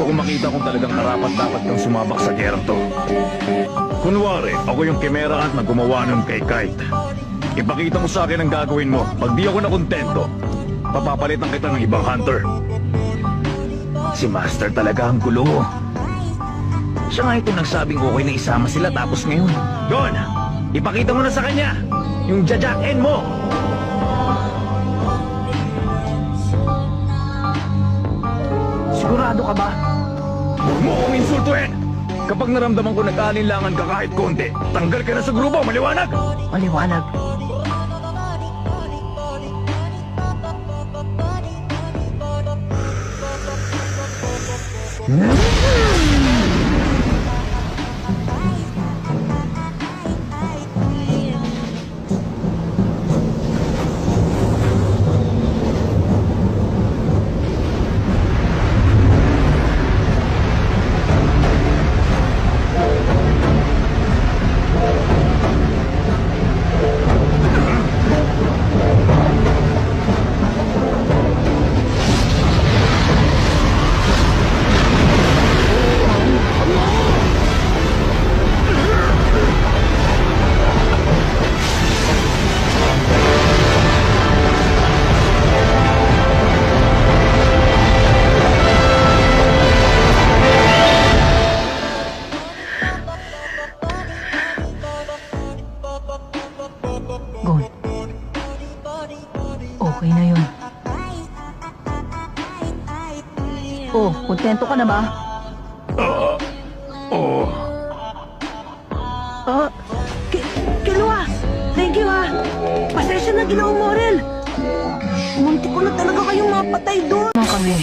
Gusto kong makita kung talagang karapat-dapat kang sumabak sa gerang to. Kunwari, ako yung Chimera Ant na gumawa nun kay Kite. Ipakita mo sa akin ang gagawin mo. Pag di ako nakontento, papapalitan kita ng ibang hunter. Si Master talaga ang gulo. Siya nga ito nagsabing okay na isama sila tapos ngayon. Don, ipakita mo na sa kanya yung jajakin mo. Sigurado ka ba? Huwag mo akong insultuhin! Kapag naramdaman ko nag-aalinlangan ka kahit konti, tanggal ka na sa grupo, maliwanag! Maliwanag. Gon. Okay na yun. Oh, kontento ka na ba? Oo. Kilua! Thank you ah! Pasensya na Ginoong Morel! Munti ko na talaga kayong mapatay doon! Mga kami.